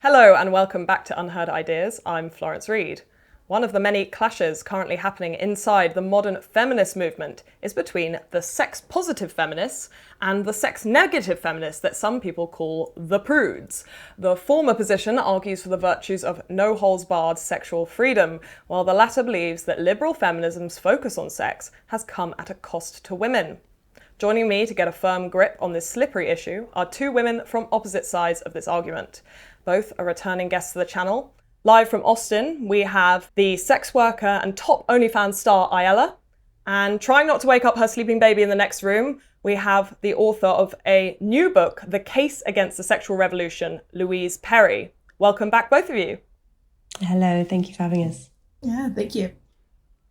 Hello and welcome back to UnHerd Ideas. I'm Florence Read. One of the many clashes currently happening inside the modern feminist movement is between the sex-positive feminists and the sex-negative feminists that some people call the prudes. The former position argues for the virtues of no-holds-barred sexual freedom, while the latter believes that liberal feminism's focus on sex has come at a cost to women. Joining me to get a firm grip on this slippery issue are two women from opposite sides of this argument. Both are returning guests to the channel. Live from Austin, we have the sex worker and top OnlyFans star Aella. And trying not to wake up her sleeping baby in the next room, we have the author of a new book, The Case Against the Sexual Revolution, Louise Perry. Welcome back, both of you. Hello, thank you for having us. Yeah, thank you.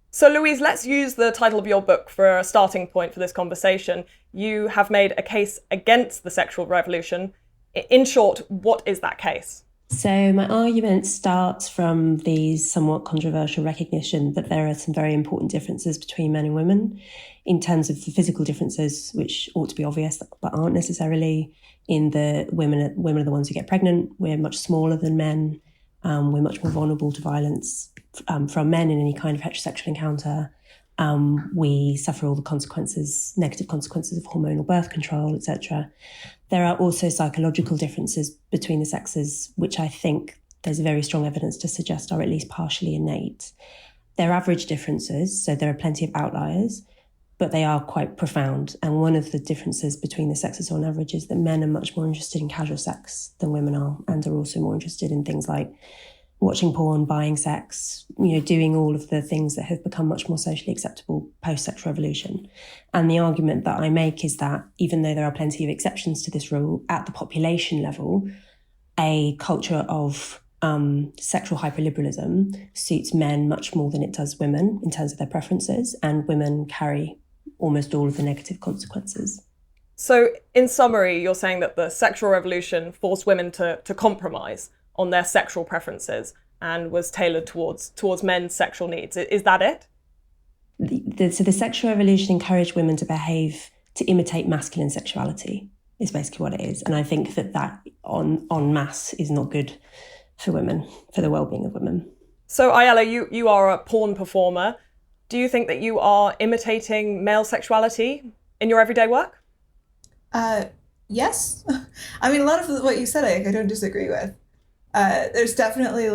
So Louise, let's use the title of your book for a starting point for this conversation. You have made a case against the sexual revolution. In short, what is that case? So my argument starts from the somewhat controversial recognition that there are some very important differences between men and women in terms of the physical differences, which ought to be obvious, but aren't necessarily. In the women are the ones who get pregnant. We're much smaller than men. We're much more vulnerable to violence from men in any kind of heterosexual encounter. We suffer all the consequences, negative consequences of hormonal birth control, etc. There are also psychological differences between the sexes, which I think there's very strong evidence to suggest are at least partially innate. They're average differences, so there are plenty of outliers, but they are quite profound. And one of the differences between the sexes on average is that men are much more interested in casual sex than women are, and are also more interested in things like watching porn, buying sex, doing all of the things that have become much more socially acceptable post-sexual revolution. And the argument that I make is that even though there are plenty of exceptions to this rule, at the population level, a culture of sexual hyperliberalism suits men much more than it does women in terms of their preferences, and women carry almost all of the negative consequences. So in summary, you're saying that the sexual revolution forced women to compromise on their sexual preferences and was tailored towards men's sexual needs. Is that it? So the sexual revolution encouraged women to behave, to imitate masculine sexuality, is basically what it is. And I think that en masse is not good for women, for the well-being of women. So Aella, you are a porn performer. Do you think that you are imitating male sexuality in your everyday work? Yes. I mean, a lot of what you said, I don't disagree with. There's definitely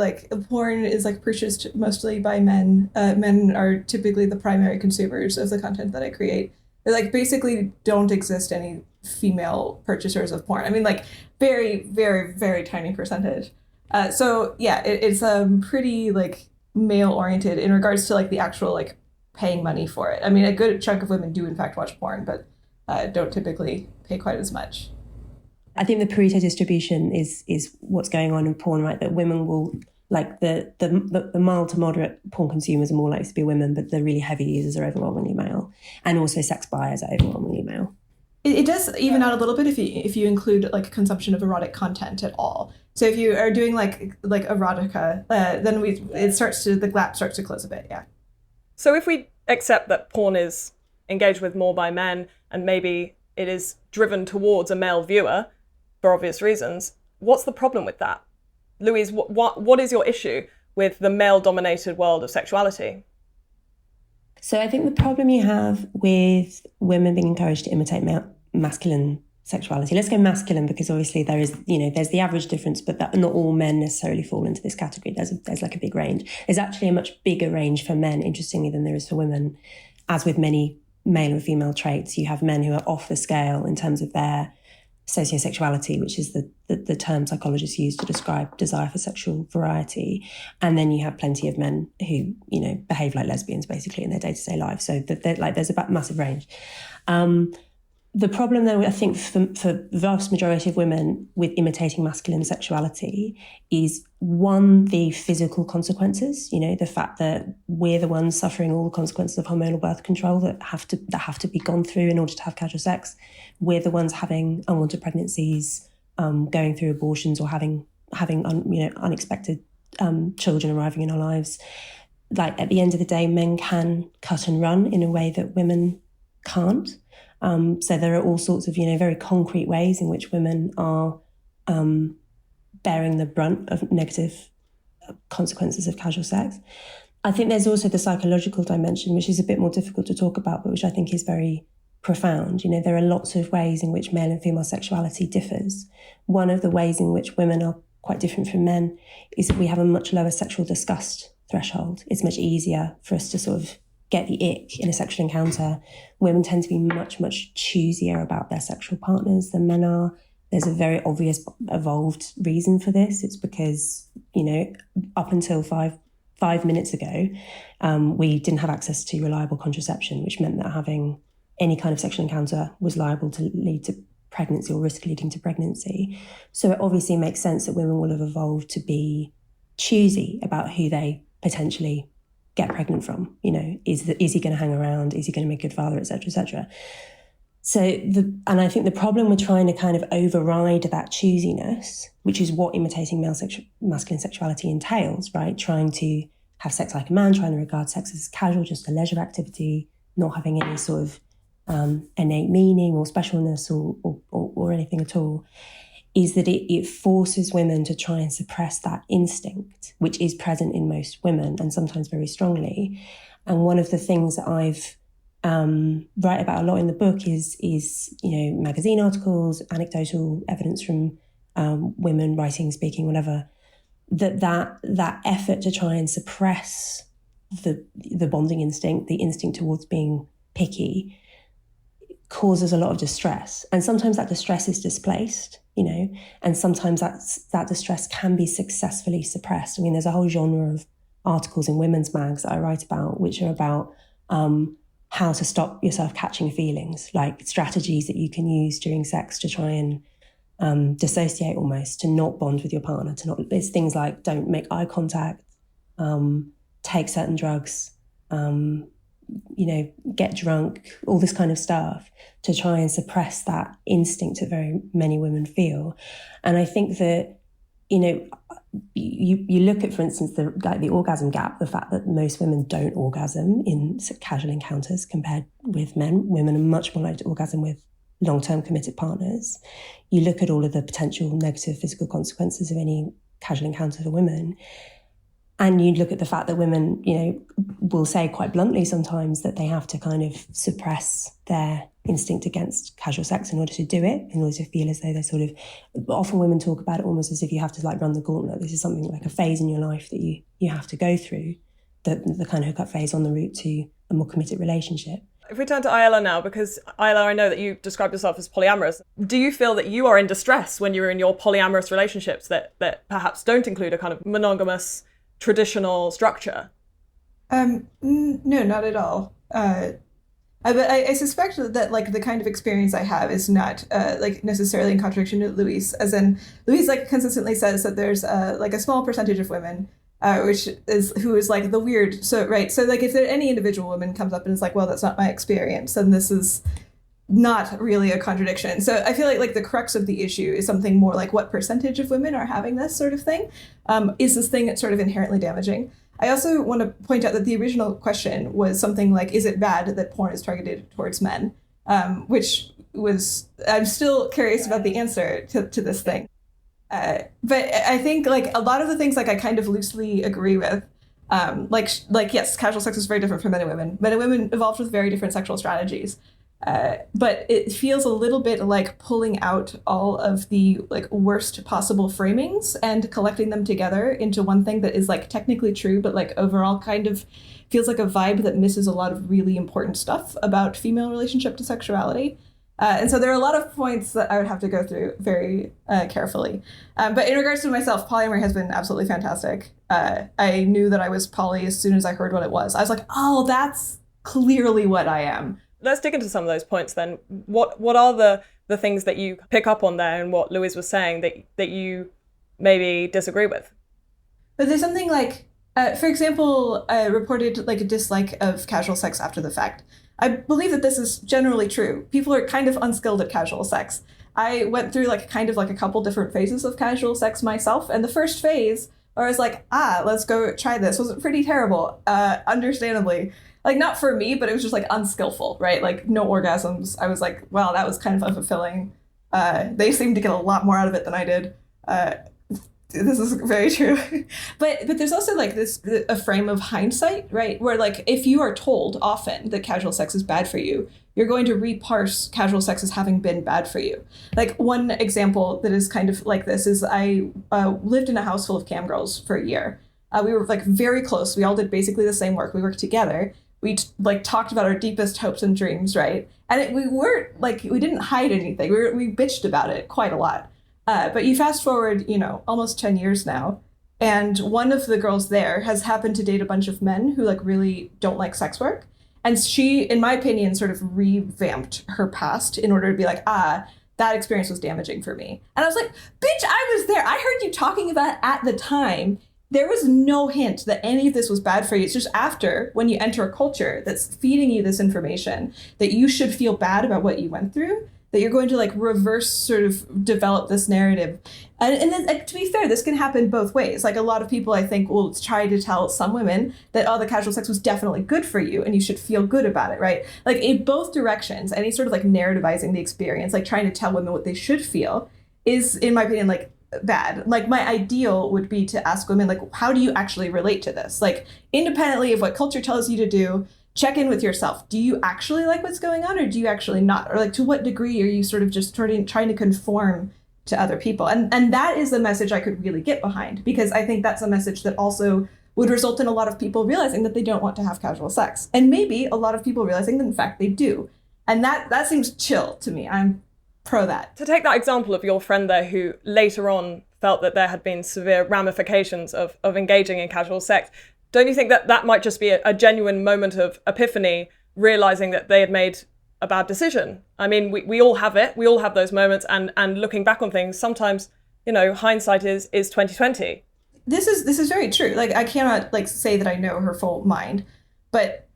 porn is purchased mostly by men. Men are typically the primary consumers of the content that I create. There basically don't exist any female purchasers of porn. I mean, very, very, very tiny percentage. So yeah, it's pretty male oriented in regards to the actual paying money for it. I mean, a good chunk of women do in fact watch porn, but don't typically pay quite as much. I think the Pareto distribution is what's going on in porn, right? That women will, the mild to moderate porn consumers are more likely to be women, but the really heavy users are overwhelmingly male. And also sex buyers are overwhelmingly male. It does even out a little bit if you include consumption of erotic content at all. So if you are doing erotica, then the gap starts to close a bit, yeah. So if we accept that porn is engaged with more by men and maybe it is driven towards a male viewer, for obvious reasons, what's the problem with that? Louise, what is your issue with the male-dominated world of sexuality? So I think the problem you have with women being encouraged to imitate masculine sexuality, let's go masculine because obviously there's the average difference, but that not all men necessarily fall into this category. There's a big range. There's actually a much bigger range for men, interestingly, than there is for women. As with many male and female traits, you have men who are off the scale in terms of their sociosexuality, which is the term psychologists use to describe desire for sexual variety. And then you have plenty of men who, behave like lesbians basically in their day-to-day life. So there's a massive range. The problem, though, I think for the vast majority of women with imitating masculine sexuality is, one, the physical consequences, the fact that we're the ones suffering all the consequences of hormonal birth control that have to be gone through in order to have casual sex. We're the ones having unwanted pregnancies, going through abortions, or having unexpected children arriving in our lives. At the end of the day, men can cut and run in a way that women can't. So there are all sorts of, very concrete ways in which women are bearing the brunt of negative consequences of casual sex. I think there's also the psychological dimension, which is a bit more difficult to talk about, but which I think is very profound. You know, there are lots of ways in which male and female sexuality differs. One of the ways in which women are quite different from men is that we have a much lower sexual disgust threshold. It's much easier for us to sort of get the ick in a sexual encounter. Women tend to be much, much choosier about their sexual partners than men are. There's a very obvious evolved reason for this. It's because, you know, up until five minutes ago, we didn't have access to reliable contraception, which meant that having any kind of sexual encounter was liable to lead to pregnancy or risk leading to pregnancy. So it obviously makes sense that women will have evolved to be choosy about who they potentially get pregnant from. You know, is he going to hang around? Is he going to make a good father, et cetera, et cetera? So, and I think the problem with trying to kind of override that choosiness, which is what imitating masculine sexuality entails, right? Trying to have sex like a man, trying to regard sex as casual, just a leisure activity, not having any sort of innate meaning or specialness or anything at all, is that it forces women to try and suppress that instinct, which is present in most women and sometimes very strongly. And one of the things that I've write about a lot in the book is you know, magazine articles, anecdotal evidence from women writing, speaking, whatever, that effort to try and suppress the bonding instinct, the instinct towards being picky, causes a lot of distress. And sometimes that distress is displaced, you know, and sometimes that distress can be successfully suppressed. I mean, there's a whole genre of articles in women's mags that I write about, which are about how to stop yourself catching feelings, like strategies that you can use during sex to try and dissociate almost, to not bond with your partner, it's things like don't make eye contact, take certain drugs, you know, get drunk, all this kind of stuff to try and suppress that instinct that very many women feel. And I think that, you know, you look at, for instance, the orgasm gap, the fact that most women don't orgasm in casual encounters compared with men. Women are much more likely to orgasm with long-term committed partners. You look at all of the potential negative physical consequences of any casual encounter for women, and you look at the fact that women, you know, will say quite bluntly sometimes that they have to kind of suppress their instinct against casual sex in order to do it, in order to feel as though they're sort of, often women talk about it almost as if you have to like run the gauntlet. This is something like a phase in your life that you have to go through, the kind of hookup phase on the route to a more committed relationship. If we turn to Aella now, because Aella, I know that you describe yourself as polyamorous. Do you feel that you are in distress when you're in your polyamorous relationships that perhaps don't include a kind of monogamous traditional structure? No, not at all. But I suspect that like the kind of experience I have is not like necessarily in contradiction to Louise, as in Louise like consistently says that there's like a small percentage of women who is like the weird. So right, so like if there any individual woman comes up and is like, well, that's not my experience, then this is not really a contradiction. So I feel like the crux of the issue is something more like what percentage of women are having this sort of thing. Is this thing sort of inherently damaging? I also want to point out that the original question was something like, is it bad that porn is targeted towards men? Which was, I'm still curious about the answer to this thing. But I think like a lot of the things like I kind of loosely agree with. Like yes, casual sex is very different for men and women. Men and women evolved with very different sexual strategies. But it feels a little bit like pulling out all of the like worst possible framings and collecting them together into one thing that is like technically true, but like overall kind of feels like a vibe that misses a lot of really important stuff about female relationship to sexuality. And so there are a lot of points that I would have to go through very carefully. But in regards to myself, polyamory has been absolutely fantastic. I knew that I was poly as soon as I heard what it was. I was like, oh, that's clearly what I am. Let's dig into some of those points then. What are the things that you pick up on there and what Louise was saying that you maybe disagree with? But there's something like, for example, I reported like a dislike of casual sex after the fact. I believe that this is generally true. People are kind of unskilled at casual sex. I went through like kind of like a couple different phases of casual sex myself. And the first phase where I was like, let's go try this was pretty terrible, understandably. Like, not for me, but it was just, like, unskillful, right? Like, no orgasms. I was like, wow, that was kind of unfulfilling. They seemed to get a lot more out of it than I did. This is very true. But there's also like a frame of hindsight, right? Where like if you are told often that casual sex is bad for you, you're going to reparse casual sex as having been bad for you. Like one example that is kind of like this is I lived in a house full of cam girls for a year. We were like very close. We all did basically the same work. We worked together. We like talked about our deepest hopes and dreams, right? And we weren't like, we didn't hide anything. We bitched about it quite a lot. But you fast forward, almost 10 years now, and one of the girls there has happened to date a bunch of men who like really don't like sex work. And she, in my opinion, sort of revamped her past in order to be like, that experience was damaging for me. And I was like, bitch, I was there. I heard you talking about it at the time. There was no hint that any of this was bad for you. It's just after, when you enter a culture that's feeding you this information, that you should feel bad about what you went through, that you're going to like reverse sort of develop this narrative. And then to be fair, this can happen both ways. Like a lot of people, I think, will try to tell some women that, the casual sex was definitely good for you and you should feel good about it, right? Like in both directions, any sort of like narrativizing the experience, like trying to tell women what they should feel is, in my opinion, like bad. Like my ideal would be to ask women, like, how do you actually relate to this? Like independently of what culture tells you to do, check in with yourself. Do you actually like what's going on or do you actually not? Or like to what degree are you sort of just trying to conform to other people? And that is the message I could really get behind, because I think that's a message that also would result in a lot of people realizing that they don't want to have casual sex. And maybe a lot of people realizing that in fact they do. And that seems chill to me. I'm pro that. To take that example of your friend there who later on felt that there had been severe ramifications of engaging in casual sex, don't you think that might just be a genuine moment of epiphany, realizing that they had made a bad decision? I mean, we all have it. We all have those moments, and looking back on things, sometimes, hindsight is 20/20. This is very true. Like I cannot like say that I know her full mind, but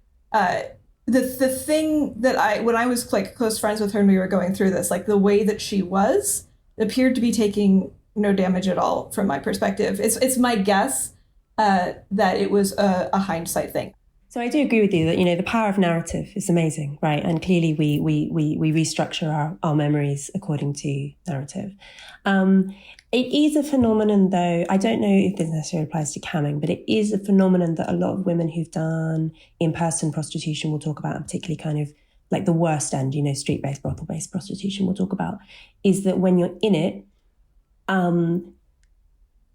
the thing that when I was like close friends with her and we were going through this, like the way that she was appeared to be taking no damage at all from my perspective. It's my guess that it was a hindsight thing. So I do agree with you that, the power of narrative is amazing, right? And clearly we restructure our memories according to narrative. It is a phenomenon, though, I don't know if this necessarily applies to camming, but it is a phenomenon that a lot of women who've done in-person prostitution will talk about, and particularly kind of like the worst end, street-based, brothel-based prostitution will talk about, is that when you're in it,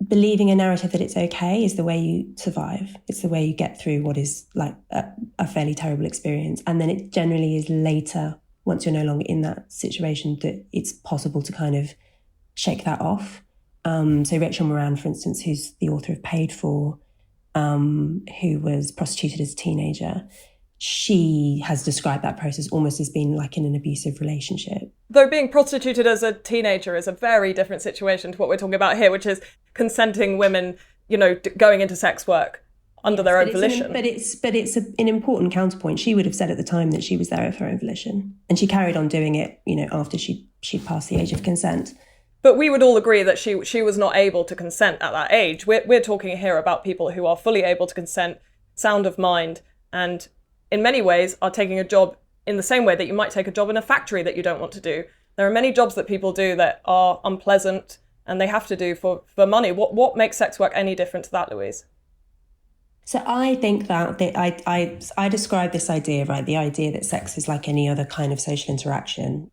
believing a narrative that it's okay is the way you survive. It's the way you get through what is like a fairly terrible experience. And then it generally is later, once you're no longer in that situation, that it's possible to kind of shake that off. So Rachel Moran, for instance, who's the author of Paid For, who was prostituted as a teenager, she has described that process almost as being like in an abusive relationship. Though being prostituted as a teenager is a very different situation to what we're talking about here, which is consenting women, going into sex work under their own volition. But it's an important counterpoint. She would have said at the time that she was there of her own volition, and she carried on doing it, after she passed the age of consent. But we would all agree that she was not able to consent at that age. We're talking here about people who are fully able to consent, sound of mind, and in many ways are taking a job in the same way that you might take a job in a factory that you don't want to do. There are many jobs that people do that are unpleasant and they have to do for money. What makes sex work any different to that, Louise? So I think that I describe this idea, right? The idea that sex is like any other kind of social interaction,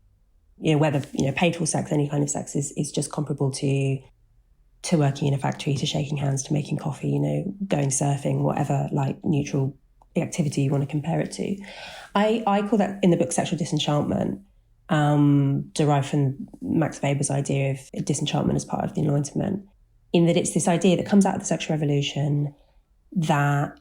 whether, paid for sex, any kind of sex is just comparable to working in a factory, to shaking hands, to making coffee, going surfing, whatever, like neutral activity you want to compare it to. I call that in the book sexual disenchantment, derived from Max Weber's idea of disenchantment as part of the Enlightenment, in that it's this idea that comes out of the sexual revolution that,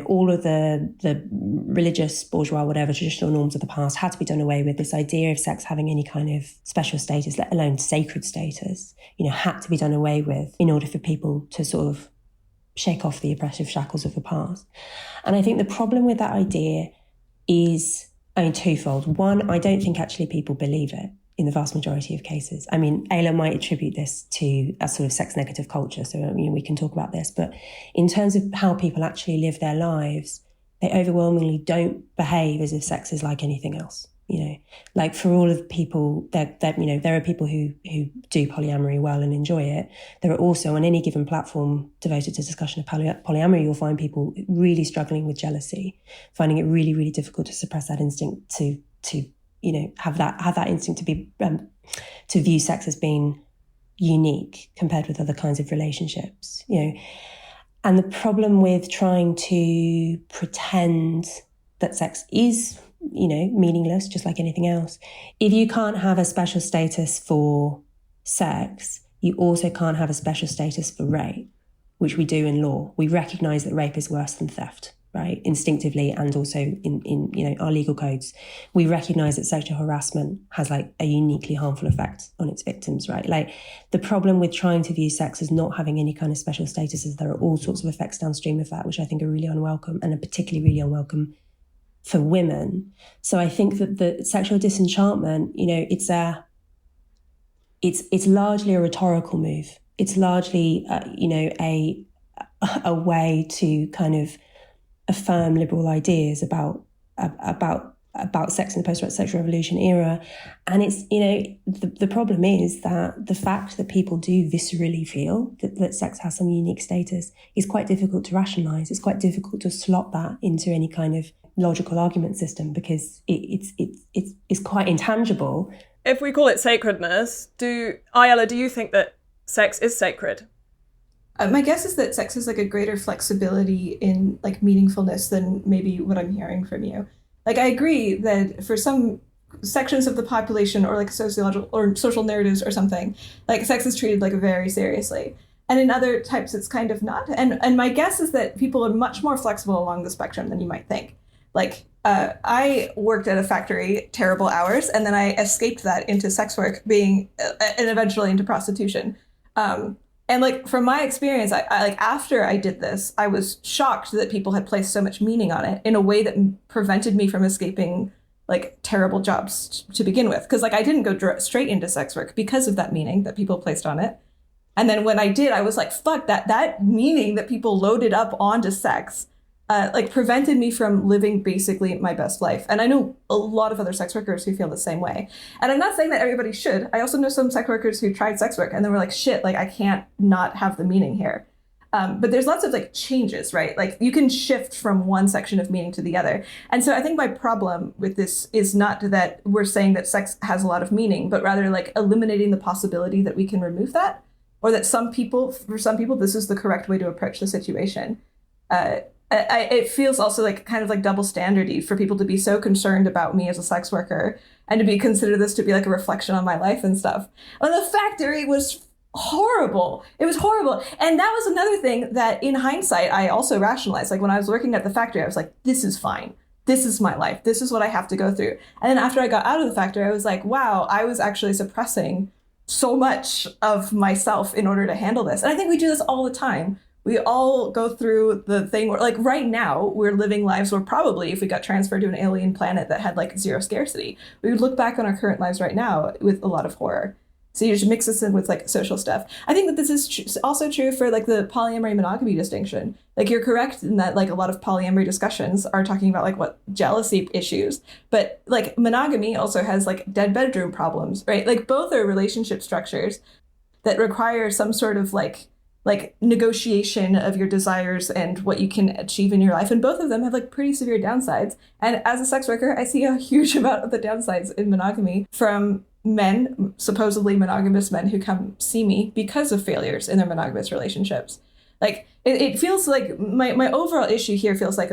all of the religious, bourgeois, whatever, traditional norms of the past had to be done away with. This idea of sex having any kind of special status, let alone sacred status, had to be done away with in order for people to sort of shake off the oppressive shackles of the past. And I think the problem with that idea is, twofold. One, I don't think actually people believe it in the vast majority of cases. Aella might attribute this to a sort of sex negative culture, so we can talk about this. But in terms of how people actually live their lives, they overwhelmingly don't behave as if sex is like anything else. like for all of the people that there are people who do polyamory well and enjoy it. There are also, on any given platform devoted to discussion of polyamory, you'll find people really struggling with jealousy, finding it really, really difficult to suppress that instinct to have that instinct to be to view sex as being unique compared with other kinds of relationships, And the problem with trying to pretend that sex is, meaningless, just like anything else. If you can't have a special status for sex, you also can't have a special status for rape, which we do in law. We recognise that rape is worse than theft, right? Instinctively, and also in our legal codes. We recognise that sexual harassment has like a uniquely harmful effect on its victims, right? Like the problem with trying to view sex as not having any kind of special status is there are all sorts of effects downstream of that, which I think are really unwelcome, and are particularly really unwelcome for women. So I think that the sexual disenchantment, it's largely a rhetorical move. It's largely, a way to kind of affirm liberal ideas about sex in the post-sexual revolution era. And it's, the problem is that the fact that people do viscerally feel that sex has some unique status is quite difficult to rationalise. It's quite difficult to slot that into any kind of logical argument system because it's quite intangible. If we call it sacredness, Aella, do you think that sex is sacred? My guess is that sex has like a greater flexibility in like meaningfulness than maybe what I'm hearing from you. Like I agree that for some sections of the population or like sociological or social narratives or something, like sex is treated like very seriously. And in other types, it's kind of not. And my guess is that people are much more flexible along the spectrum than you might think. Like I worked at a factory, terrible hours, and then I escaped that into sex work, and eventually into prostitution. And like from my experience, I like after I did this, I was shocked that people had placed so much meaning on it in a way that prevented me from escaping like terrible jobs to begin with. Because like I didn't go straight into sex work because of that meaning that people placed on it. And then when I did, I was like, fuck, that meaning that people loaded up onto sex like prevented me from living basically my best life. And I know a lot of other sex workers who feel the same way. And I'm not saying that everybody should. I also know some sex workers who tried sex work and they were like, shit, like I can't not have the meaning here. But there's lots of like changes, right? Like you can shift from one section of meaning to the other. And so I think my problem with this is not that we're saying that sex has a lot of meaning, but rather like eliminating the possibility that we can remove that, or that for some people, this is the correct way to approach the situation. It feels also like kind of like double standardy for people to be so concerned about me as a sex worker and to consider this to be like a reflection on my life and stuff. And the factory was horrible. It was horrible. And that was another thing that in hindsight, I also rationalized. Like when I was working at the factory, I was like, this is fine. This is my life. This is what I have to go through. And then after I got out of the factory, I was like, wow, I was actually suppressing so much of myself in order to handle this. And I think we do this all the time. We all go through the thing where, like, right now, we're living lives where probably if we got transferred to an alien planet that had, like, zero scarcity, we would look back on our current lives right now with a lot of horror. So you just mix this in with, like, social stuff. I think that this is also true for, like, the polyamory monogamy distinction. Like, you're correct in that, like, a lot of polyamory discussions are talking about, like, what jealousy issues. But, like, monogamy also has, like, dead bedroom problems, right? Like, both are relationship structures that require some sort of, like negotiation of your desires and what you can achieve in your life. And both of them have like pretty severe downsides. And as a sex worker, I see a huge amount of the downsides in monogamy from men, supposedly monogamous men, who come see me because of failures in their monogamous relationships. Like it feels like my overall issue here feels like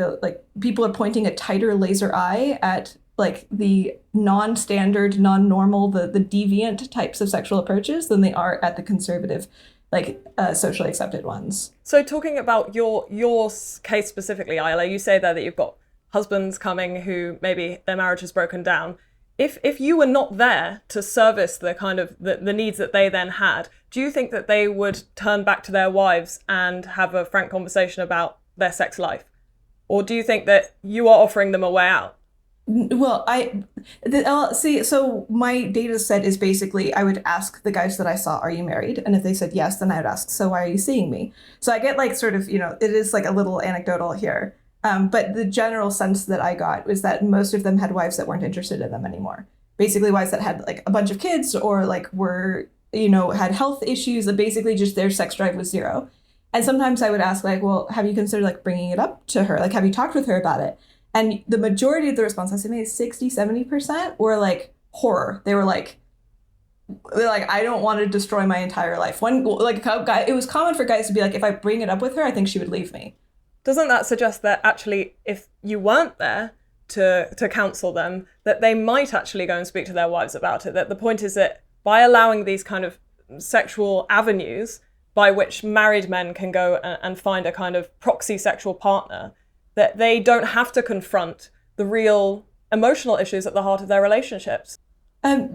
people are pointing a tighter laser eye at like the non-standard, non-normal, the deviant types of sexual approaches than they are at the conservative, like socially accepted ones. So talking about your case specifically, Aella, you say there that you've got husbands coming who maybe their marriage has broken down. If you were not there to service the kind of the needs that they then had, do you think that they would turn back to their wives and have a frank conversation about their sex life? Or do you think that you are offering them a way out? Well, so my data set is basically, I would ask the guys that I saw, are you married? And if they said yes, then I would ask, so why are you seeing me? So I get like sort of, it is like a little anecdotal here. But the general sense that I got was that most of them had wives that weren't interested in them anymore. Basically wives that had like a bunch of kids or like were, had health issues, and basically just their sex drive was zero. And sometimes I would ask like, well, have you considered like bringing it up to her? Like, have you talked with her about it? And the majority of the responses I made, 60-70%, were like horror. They were like, I don't want to destroy my entire life. One, like, guy, it was common for guys to be like, if I bring it up with her, I think she would leave me. Doesn't that suggest that actually, if you weren't there to counsel them, that they might actually go and speak to their wives about it? That the point is that by allowing these kind of sexual avenues by which married men can go and find a kind of proxy sexual partner, that they don't have to confront the real emotional issues at the heart of their relationships.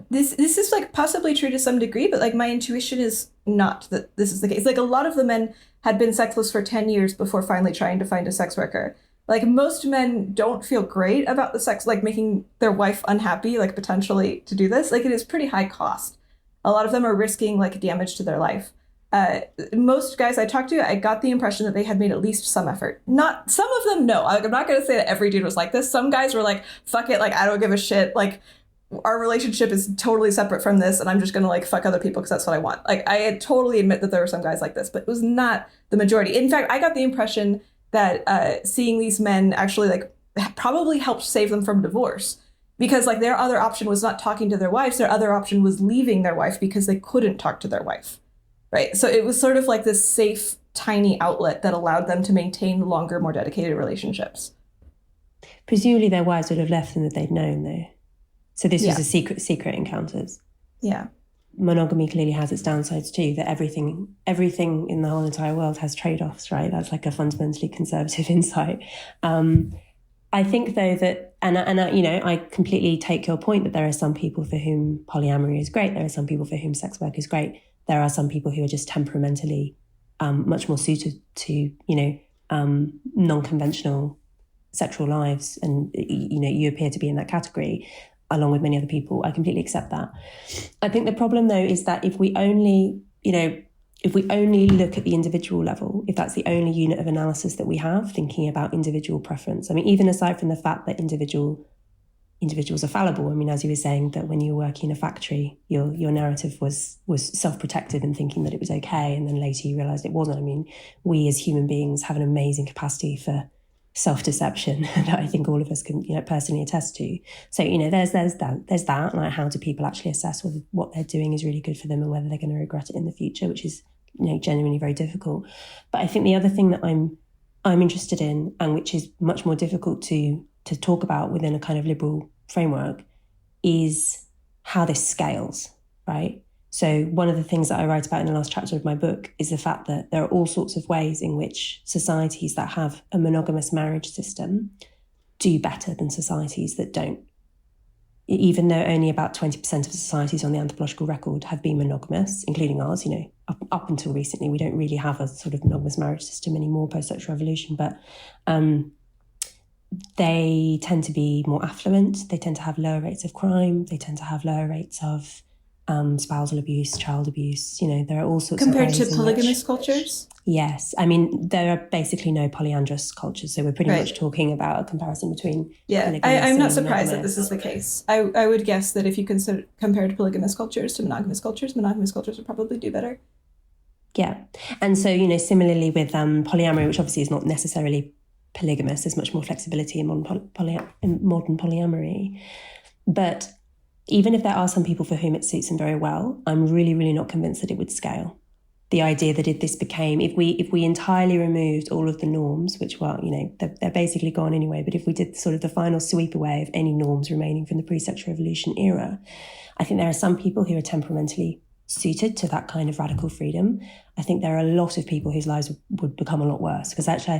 This is like possibly true to some degree, but like my intuition is not that this is the case. Like a lot of the men had been sexless for 10 years before finally trying to find a sex worker. Like most men don't feel great about the sex, like making their wife unhappy, like potentially to do this. Like it is pretty high cost. A lot of them are risking like damage to their life. Most guys I talked to, I got the impression that they had made at least some effort. Not some of them, no. Like, I'm not going to say that every dude was like this. Some guys were like, fuck it, like I don't give a shit. Like our relationship is totally separate from this, and I'm just gonna like fuck other people because that's what I want. Like I totally admit that there were some guys like this, but it was not the majority. In fact, I got the impression that seeing these men actually like probably helped save them from divorce, because like their other option was not talking to their wives. Their other option was leaving their wife because they couldn't talk to their wife. Right. So it was sort of like this safe, tiny outlet that allowed them to maintain longer, more dedicated relationships. Presumably their wives would have left them that they'd known, though. So this was a secret encounters. Yeah. Monogamy clearly has its downsides too, that everything in the whole entire world has trade-offs, right? That's like a fundamentally conservative insight. I think though that, and I completely take your point that there are some people for whom polyamory is great. There are some people for whom sex work is great. There are some people who are just temperamentally much more suited to, non-conventional sexual lives. And, you appear to be in that category, along with many other people. I completely accept that. I think the problem, though, is that if we only look at the individual level, if that's the only unit of analysis that we have, thinking about individual preference, I mean, even aside from the fact that individuals are fallible, I mean, as you were saying, that when you were working in a factory, your narrative was self-protective and thinking that it was okay, and then later you realised it wasn't. I mean, we as human beings have an amazing capacity for self-deception that I think all of us can, personally attest to. So, there's that, like how do people actually assess whether what they're doing is really good for them and whether they're going to regret it in the future, which is, genuinely very difficult. But I think the other thing that I'm interested in, and which is much more difficult to talk about within a kind of liberal framework, is how this scales, right? So one of the things that I write about in the last chapter of my book is the fact that there are all sorts of ways in which societies that have a monogamous marriage system do better than societies that don't. Even though only about 20% of societies on the anthropological record have been monogamous, including ours, up until recently, we don't really have a sort of monogamous marriage system anymore post-sexual revolution, but they tend to be more affluent, they tend to have lower rates of crime, they tend to have lower rates of spousal abuse, child abuse, there are all sorts compared of ways to polygamous cultures? Yes. I mean, there are basically no polyandrous cultures, so we're pretty much talking about a comparison between I'm not surprised that this is the case. I would guess that if you compared polygamous cultures to monogamous cultures would probably do better. Yeah. And so, similarly with polyamory, which obviously is not necessarily polygamous, there's much more flexibility in modern polyamory. But even if there are some people for whom it suits them very well, I'm really, really not convinced that it would scale. The idea that if this became, if we entirely removed all of the norms, which were, they're basically gone anyway, but if we did sort of the final sweep away of any norms remaining from the pre-sexual revolution era, I think there are some people who are temperamentally suited to that kind of radical freedom. I think there are a lot of people whose lives would become a lot worse, because actually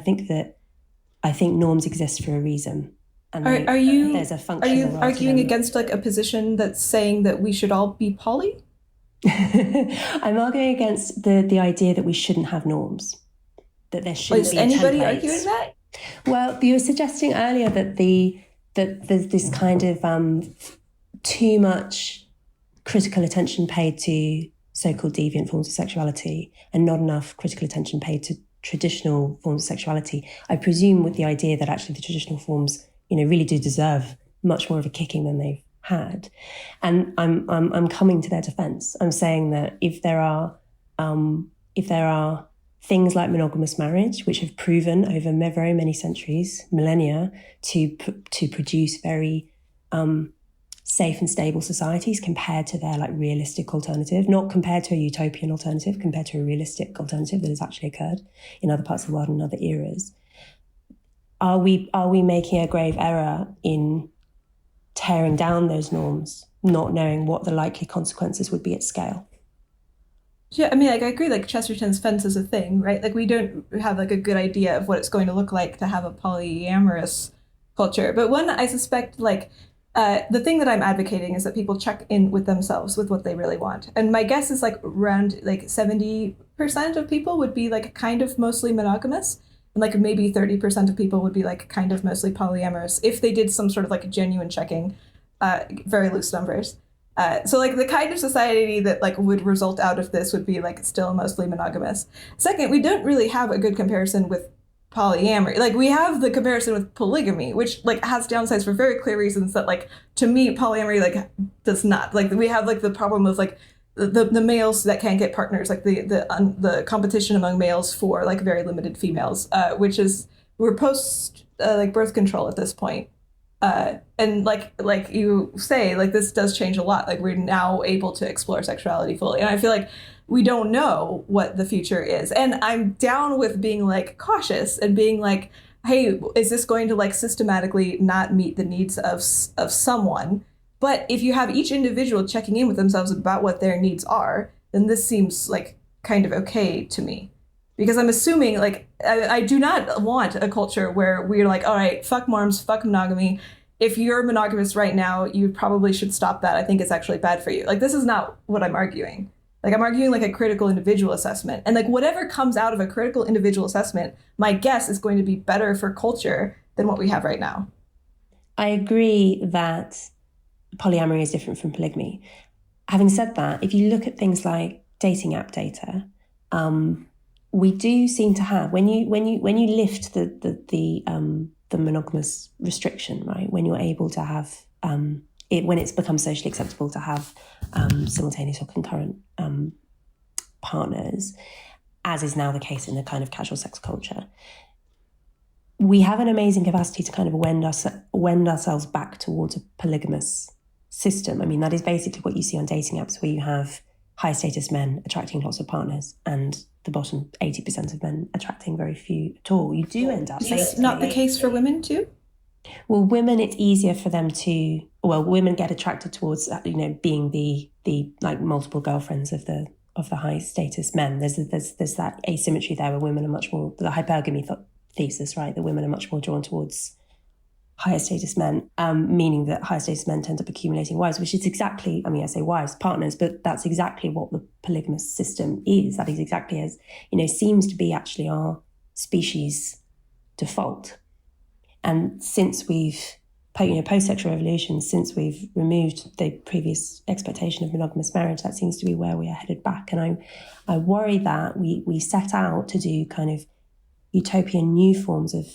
I think norms exist for a reason. And are you there's a function arguing against like a position that's saying that we should all be poly? I'm arguing against the idea that we shouldn't have norms, that there shouldn't be anybody templates. Arguing that? Well, you were suggesting earlier that there's this kind of too much critical attention paid to so-called deviant forms of sexuality and not enough critical attention paid to traditional forms of sexuality, I presume with the idea that actually the traditional forms, really do deserve much more of a kicking than they've had. And I'm coming to their defense. I'm saying that if there are things like monogamous marriage, which have proven over very many centuries, millennia, to produce very safe and stable societies compared to their realistic alternative, not compared to a utopian alternative, compared to a realistic alternative that has actually occurred in other parts of the world and other eras. Are we making a grave error in tearing down those norms, not knowing what the likely consequences would be at scale? Yeah, I mean, I agree, Chesterton's fence is a thing, right? We don't have a good idea of what it's going to look like to have a polyamorous culture. But one, I suspect, the thing that I'm advocating is that people check in with themselves with what they really want. And my guess is around 70% of people would be kind of mostly monogamous. And maybe 30% of people would be kind of mostly polyamorous if they did some sort of genuine checking, very loose numbers. So the kind of society that would result out of this would be still mostly monogamous. Second, we don't really have a good comparison with polyamory. We have the comparison with polygamy, which has downsides for very clear reasons that to me polyamory does not. We have the problem of the males that can't get partners, the competition among males for very limited females, which is we're post birth control at this point. And like you say, this does change a lot. We're now able to explore sexuality fully. And I feel we don't know what the future is. And I'm down with being cautious and being hey, is this going to systematically not meet the needs of someone? But if you have each individual checking in with themselves about what their needs are, then this seems kind of okay to me. Because I'm assuming I do not want a culture where we're all right, fuck norms, fuck monogamy. If you're monogamous right now, you probably should stop that. I think it's actually bad for you. This is not what I'm arguing. I'm arguing a critical individual assessment. And whatever comes out of a critical individual assessment, my guess is going to be better for culture than what we have right now. I agree that polyamory is different from polygamy. Having said that, if you look at things like dating app data, we do seem to have when you lift the monogamous restriction, right? When you're able to have when it's become socially acceptable to have simultaneous or concurrent partners, as is now the case in the kind of casual sex culture, we have an amazing capacity to kind of wend ourselves back towards a polygamous system. I mean, that is basically what you see on dating apps, where you have high status men attracting lots of partners and the bottom 80% of men attracting very few at all. You do end up... Is this not the case for women too? Well, women, it's easier for them to... Well, women get attracted towards, being the multiple girlfriends of the high status men. There's that asymmetry there where women are much more... The hypergamy thesis, right? The women are much more drawn towards higher status men, meaning that higher status men tend up accumulating wives, which is exactly, I say wives, partners, but that's exactly what the polygamous system is. That is exactly as, seems to be actually our species' default. And since we've, post-sexual revolution, since we've removed the previous expectation of monogamous marriage, that seems to be where we are headed back. And I worry that we set out to do kind of utopian new forms of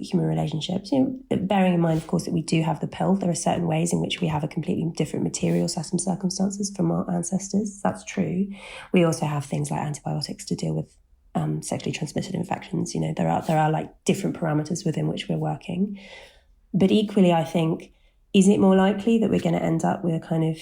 human relationships, bearing in mind, of course, that we do have the pill. There are certain ways in which we have a completely different material set of circumstances from our ancestors. That's true. We also have things like antibiotics to deal with sexually transmitted infections. There are different parameters within which we're working. But equally, I think, is it more likely that we're going to end up with a kind of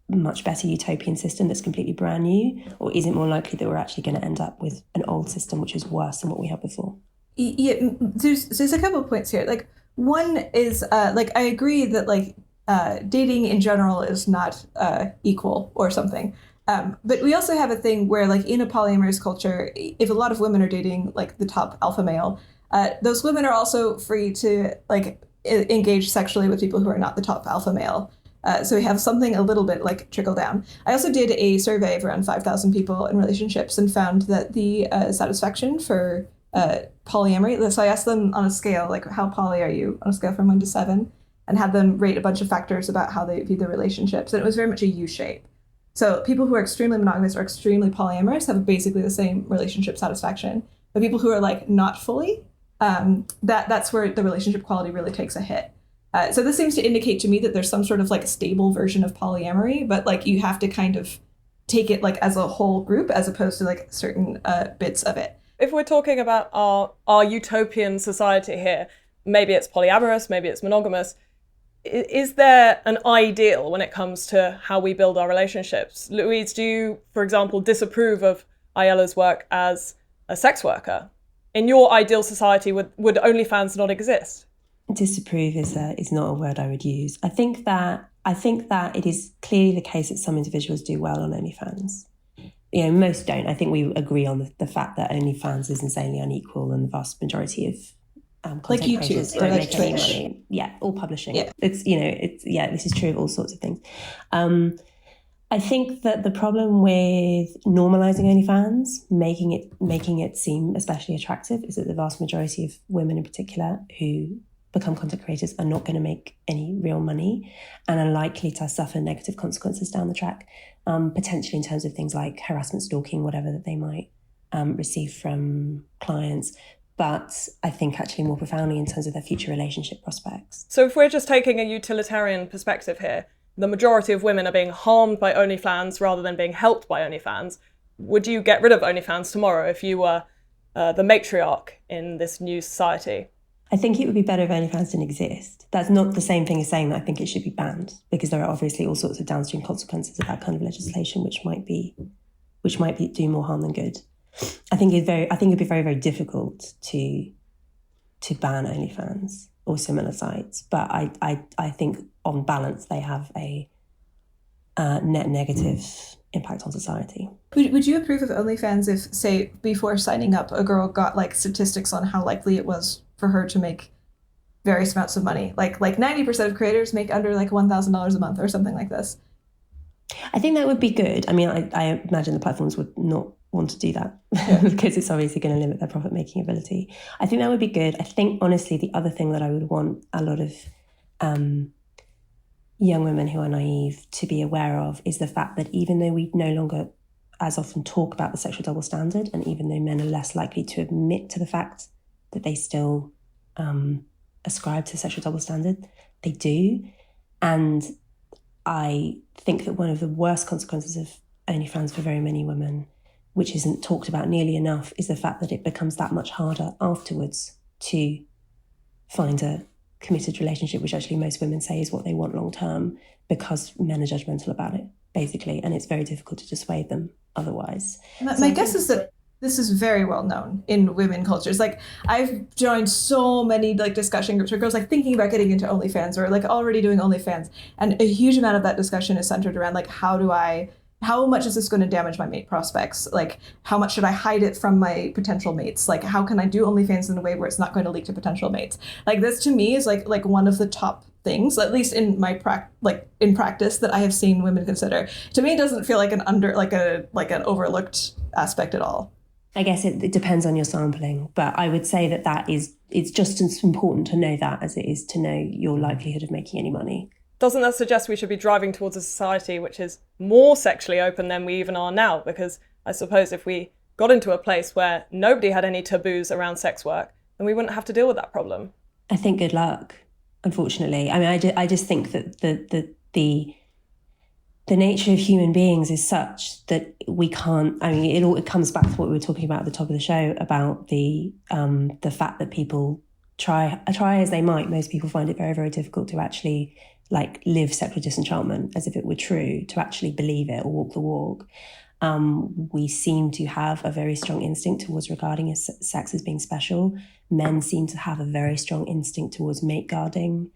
much better utopian system that's completely brand new? Or is it more likely that we're actually going to end up with an old system which is worse than what we had before? Yeah, there's a couple of points here. One is I agree that dating in general is not equal or something. But we also have a thing where in a polyamorous culture, if a lot of women are dating the top alpha male, those women are also free to engage sexually with people who are not the top alpha male. So we have something a little bit trickle down. I also did a survey of around 5,000 people in relationships and found that the satisfaction for polyamory. So I asked them on a scale, how poly are you on a scale from 1 to 7, and had them rate a bunch of factors about how they view their relationships. And it was very much a U shape. So people who are extremely monogamous or extremely polyamorous have basically the same relationship satisfaction. But people who are like not fully, that's where the relationship quality really takes a hit. So this seems to indicate to me that there's some sort of like stable version of polyamory, but like you have to kind of take it like as a whole group as opposed to like certain bits of it. If we're talking about our utopian society here, maybe it's polyamorous, maybe it's monogamous. Is there an ideal when it comes to how we build our relationships? Louise, do you, for example, disapprove of Aella's work as a sex worker? In your ideal society, would OnlyFans not exist? Disapprove is not a word I would use. I think that it is clearly the case that some individuals do well on OnlyFans. You know, most don't. I think we agree on the fact that OnlyFans is insanely unequal, and the vast majority of content like YouTube creators or don't like make any Twitch. money. Yeah, all publishing. Yeah. This is true of all sorts of things. I think that the problem with normalizing OnlyFans, making it seem especially attractive, is that the vast majority of women in particular who become content creators are not going to make any real money and are likely to suffer negative consequences down the track, potentially in terms of things like harassment, stalking, whatever that they might receive from clients. But I think actually more profoundly in terms of their future relationship prospects. So if we're just taking a utilitarian perspective here, the majority of women are being harmed by OnlyFans rather than being helped by OnlyFans. Would you get rid of OnlyFans tomorrow if you were the matriarch in this new society? I think it would be better if OnlyFans didn't exist. That's not the same thing as saying that I think it should be banned, because there are obviously all sorts of downstream consequences of that kind of legislation, which might do more harm than good. I think it'd be very, very difficult to ban OnlyFans or similar sites, but I think on balance they have a net negative impact on society. Would you approve of OnlyFans if, say, before signing up, a girl got like statistics on how likely it was for her to make various amounts of money? Like 90% of creators make under like $1,000 a month or something like this. I think that would be good. I mean, I imagine the platforms would not want to do that because it's obviously going to limit their profit-making ability. I think that would be good. I think, honestly, the other thing that I would want a lot of young women who are naive to be aware of is the fact that even though we no longer as often talk about the sexual double standard, and even though men are less likely to admit to the fact that they still ascribe to the sexual double standard, they do. And I think that one of the worst consequences of OnlyFans for very many women, which isn't talked about nearly enough, is the fact that it becomes that much harder afterwards to find a committed relationship, which actually most women say is what they want long term, because men are judgmental about it, basically, and it's very difficult to dissuade them otherwise. My guess is that this is very well known in women cultures. Like, I've joined so many like discussion groups where girls like thinking about getting into OnlyFans or like already doing OnlyFans, and a huge amount of that discussion is centered around like how much is this going to damage my mate prospects? Like, how much should I hide it from my potential mates? Like, how can I do OnlyFans in a way where it's not going to leak to potential mates? Like, this to me is like one of the top things, at least in my in practice, that I have seen women consider. To me, it doesn't feel like an overlooked aspect at all. I guess it depends on your sampling, but I would say that it's just as important to know that as it is to know your likelihood of making any money. Doesn't that suggest we should be driving towards a society which is more sexually open than we even are now? Because I suppose if we got into a place where nobody had any taboos around sex work, then we wouldn't have to deal with that problem. I think good luck, unfortunately. I mean, I just think that the nature of human beings is such that we can't. I mean, it comes back to what we were talking about at the top of the show about the fact that people try as they might. Most people find it very, very difficult to actually like live sexual disenchantment as if it were true, to actually believe it or walk the walk. We seem to have a very strong instinct towards regarding sex as being special. Men seem to have a very strong instinct towards mate guarding.